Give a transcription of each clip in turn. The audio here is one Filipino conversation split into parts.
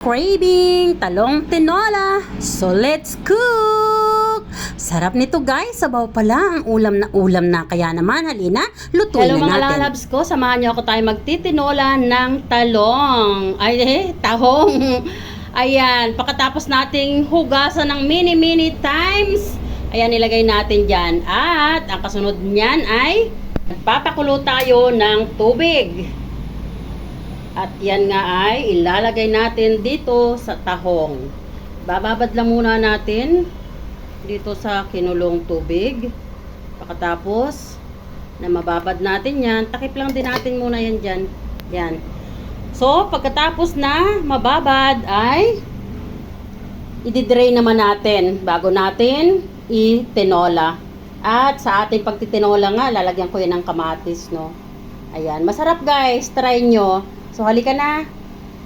Craving talong tinola. So let's cook! Sarap nito guys, sabaw pala ang ulam na kaya naman halina, lutuin Hello na mga natin. lalabs ko, samahan niyo ako tayo magtitinola ng talong. Tahong. Ayan, pagkatapos nating hugasan ng many times, ayan nilagay natin dyan. At ang kasunod niyan ay nagpapakulo tayo ng tubig. At yan nga ay ilalagay natin dito sa tahong. Bababad lang muna natin dito sa kinulong tubig. Pagkatapos na mababad natin yan, takip lang din natin muna yan dyan. Yan. So, pagkatapos na mababad ay i-drain naman natin bago natin itinola. At sa ating pagtitinola nga, lalagyan ko yan ng kamatis, no? Ayan. Masarap guys. Try nyo. So, halika na.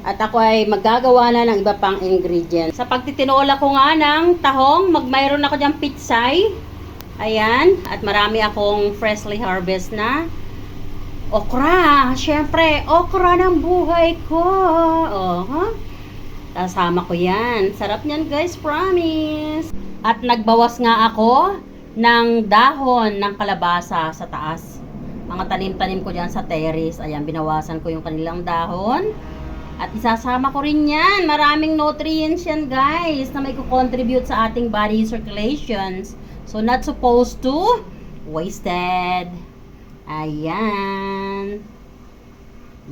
At ako ay maggagawa na ng iba pang ingredients. Sa pagtitinola ko nga ng tahong, mayroon ako diyang pitsay. Ayan. At marami akong freshly harvest na okra. Siyempre, okra ng buhay ko. Kasama ko yan. Sarap niyan guys, promise. At nagbawas nga ako ng dahon ng kalabasa sa taas. Mga tanim-tanim ko dyan sa terrace. Ayan, binawasan ko yung kanilang dahon. At isasama ko rin yan. Maraming nutrients yan guys na may kukontribute sa ating body circulations. So, not supposed to wasted. Ayan.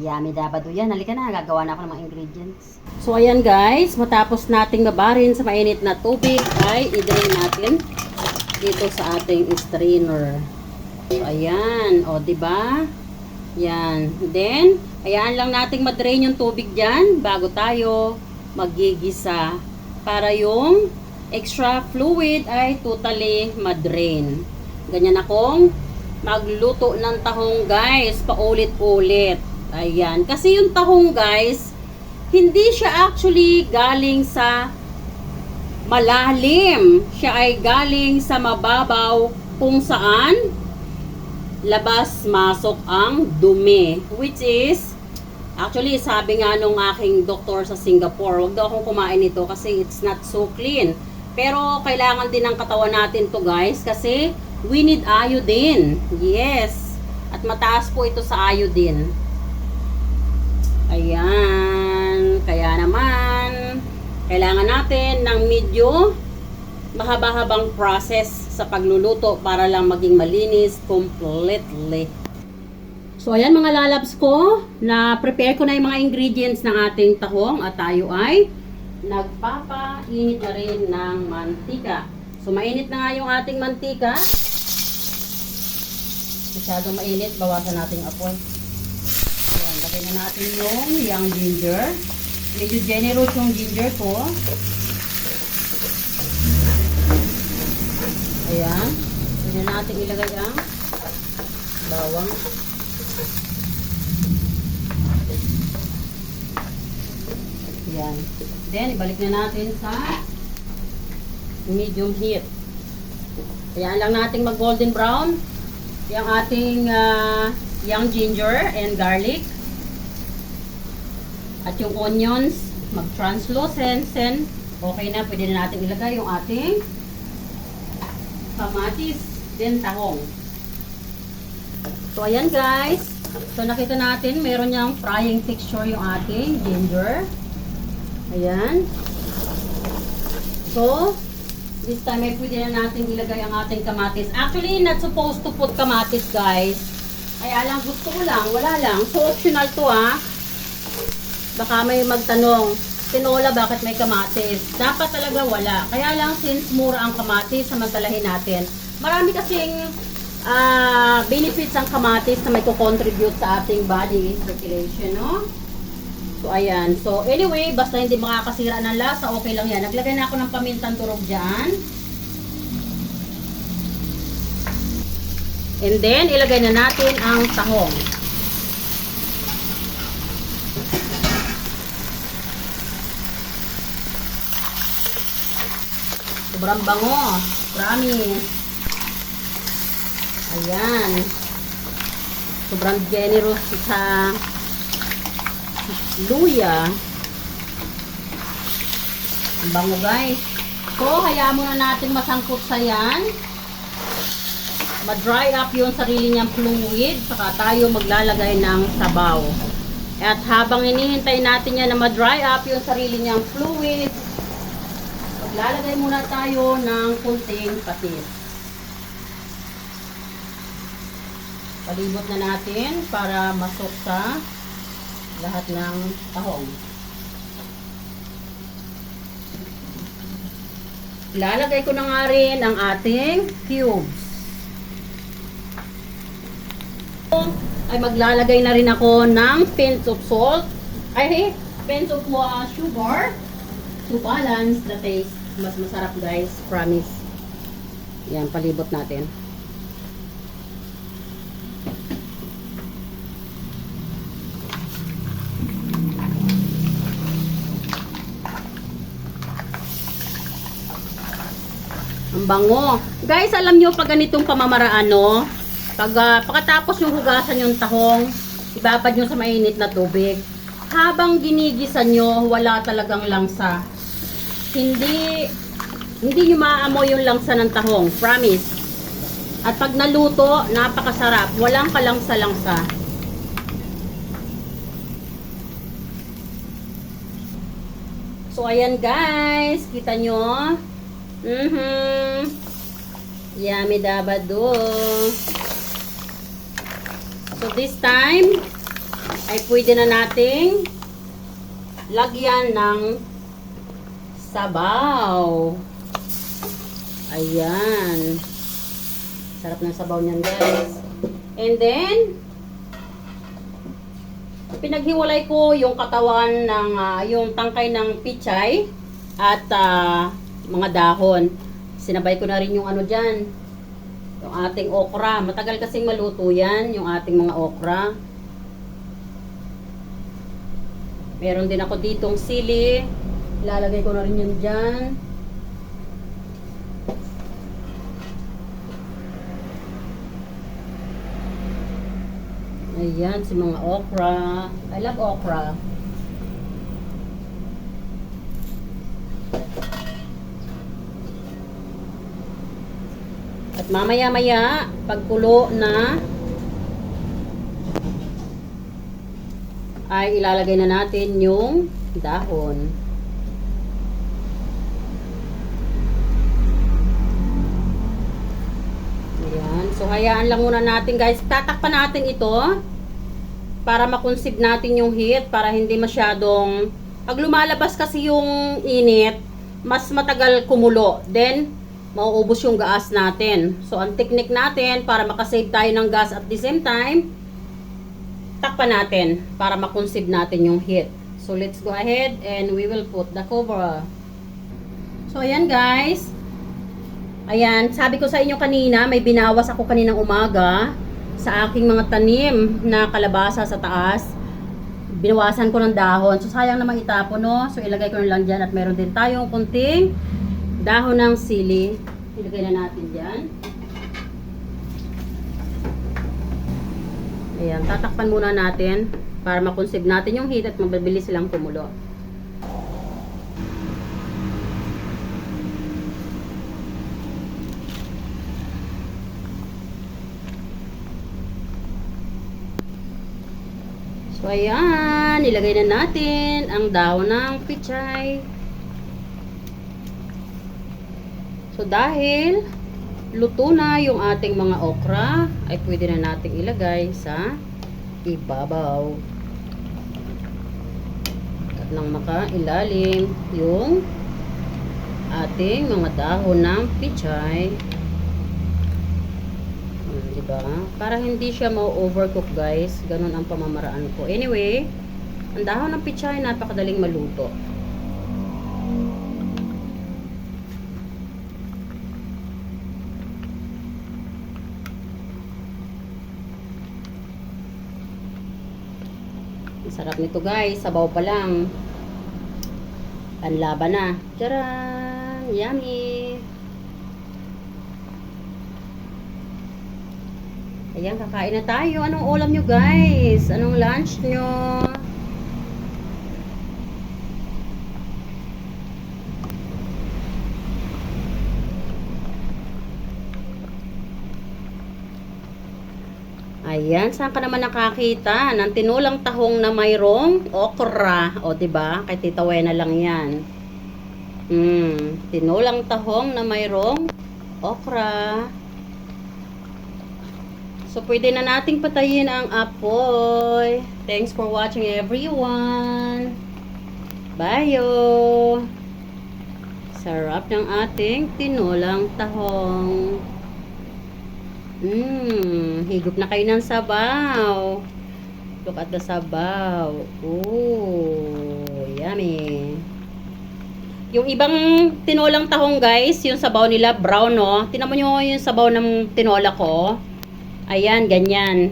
Yummy dabado yan. Halika na, gagawa na ako ng mga ingredients. So, ayan guys. Matapos nating mabarin sa mainit na tubig, ay i-drain natin dito sa ating strainer. So, ayan. O, diba? Yan. Then, ayan lang nating madrain yung tubig dyan bago tayo magigisa para yung extra fluid ay totally madrain. Ganyan akong magluto ng tahong guys, paulit-ulit. Ayan. Kasi yung tahong guys, hindi siya actually galing sa malalim. Siya ay galing sa mababaw kung saan labas-masok ang dumi. Which is, actually, sabi nga nung aking doktor sa Singapore, huwag daw akong kumain nito kasi it's not so clean. Pero, kailangan din ng katawan natin to guys kasi we need iodine. Yes. At mataas po ito sa iodine. Ayan. Kaya naman, kailangan natin ng medyo mahaba-habang process sa pagluluto para lang maging malinis completely. So, ayan mga lalabs ko, na-prepare ko na yung mga ingredients ng ating tahong at tayo ay nagpapainit na rin ng mantika. So, mainit na nga yung ating mantika. Masyadong mainit, bawasan natin apoy. Ayan, lagay na natin yung young ginger. Medyo generous yung ginger ko. Ayan. Pwede natin ilagay ang bawang. Ayan. Then, ibalik na natin sa medium heat. Ayan lang natin mag golden brown yung ating young ginger and garlic. At yung onions, mag-translucent. Okay na, pwede na natin ilagay yung ating kamatis, then tahong. So, ayan guys. So, nakita natin, meron niyang frying texture yung ating ginger. Ayan. So, this time ay pwede na natin ilagay ang ating kamatis. Actually, not supposed to put kamatis guys. Kaya lang, gusto ko lang, wala lang. So, optional to Baka may magtanong, tinola bakit may kamatis? Dapat talaga wala. Kaya lang since mura ang kamatis, samantalahin natin. Marami kasing benefits ang kamatis na may kukontribute sa ating body circulation, no? So, ayan. So, anyway, basta hindi makakasira ng lasa, okay lang yan. Naglagay na ako ng pamintang turog dyan. And then, ilagay na natin ang tahong. Sobrang bango. Promise. Ayan. Sobrang generous sa luya. Ang bango guys. So, hayaan muna natin masangkot sa yan. Ma-dry up yung sarili niyang fluid. Saka tayo maglalagay ng sabaw. At habang hinihintay natin yan na ma-dry up yung sarili niyang fluid, maglalagay muna tayo ng kunting patis. Palibot na natin para masok sa lahat ng tahong. Ilalagay ko na nga rin ang ating cubes. Ay maglalagay na rin ako ng pinch of salt. Ay, pinch of sugar to balance the taste. Mas masarap guys, promise. Yan, palibot natin. Ang bango. Guys, alam nyo pag ganitong pamamaraan, no? Pagkatapos yung hugasan yung tahong, ibabad nyo sa mainit na tubig. Habang ginigisan nyo, wala talagang langsa. Hindi nyo maamoy yung langsa ng tahong. Promise. At pag naluto, napakasarap. Walang kalangsa-langsa. So, ayan guys. Kita nyo? Yummy dabado. So this time ay pwede na nating lagyan ng sabaw. Ayan. Sarap ng sabaw niyan guys. And then pinaghiwalay ko yung katawan ng yung tangkay ng pichay at mga dahon. Sinabay ko na rin yung ano dyan, yung ating okra. Matagal kasing maluto yan, yung ating mga okra. Meron din ako ditong sili. Ilalagay ko na rin yun dyan. Ayan, si mga okra. I love okra. At mamaya-maya, pagkulo na, ay ilalagay na natin yung dahon. Ayan. So, hayaan lang muna natin guys. Tatakpan natin ito para makonsib natin yung heat, para hindi masyadong, pag lumalabas kasi yung init, mas matagal kumulo. Then, mauubos yung gas natin. So, ang technique natin para makasave tayo ng gas at the same time, takpan natin para makonsib natin yung heat. So, let's go ahead and we will put the cover. So, ayan guys. Ayan, sabi ko sa inyo kanina, may binawas ako kaninang umaga sa aking mga tanim na kalabasa sa taas. Binawasan ko ng dahon. So, sayang namang itapon, no? So, ilagay ko na lang dyan at meron din tayong kunting dahon ng sili. Ilagay na natin dyan. Ayan, tatakpan muna natin para makonsib natin yung heat at mabilis silang kumulo. So, ayan, ilagay na natin ang dahon ng pichay. So, dahil luto na yung ating mga okra, ay pwede na nating ilagay sa ibabaw. At nang makailalim yung ating mga dahon ng pichay. Diba? Para hindi siya ma-overcook guys. Ganun ang pamamaraan ko. Anyway, ang dahon ng pichay napakadaling maluto. Sarap nito guys, sabaw pa lang. Panlaban na. Tcharan! Yummy! Ayan, kakain na tayo. Anong ulam nyo guys? Anong lunch nyo? Ayan, saan ka naman nakakita ng tinulang tahong na mayroong okra? O, diba? Kay Tita Wena lang yan. Tinulang tahong na mayroong okra. So, pwede na nating patayin ang apoy. Thanks for watching, everyone. Bye! Sarap ng ating tinulang tahong. Higop na kayo ng sabaw. Look at the sabaw. Ooh, yummy. Yung ibang tinolang tahong, guys, yung sabaw nila brown, no? Tingnan mo nyo yung sabaw ng tinola ko. Ayan, ganyan.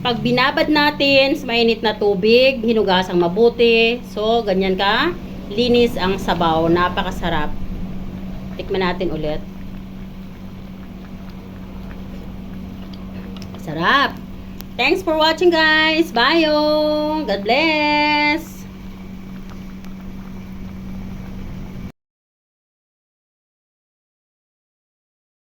Pag binabad natin sa mainit na tubig, hinugasang mabuti. So, ganyan ka. Linis ang sabaw. Napakasarap. Tikman natin ulit. Sarap. Thanks for watching, guys. Bye. God bless.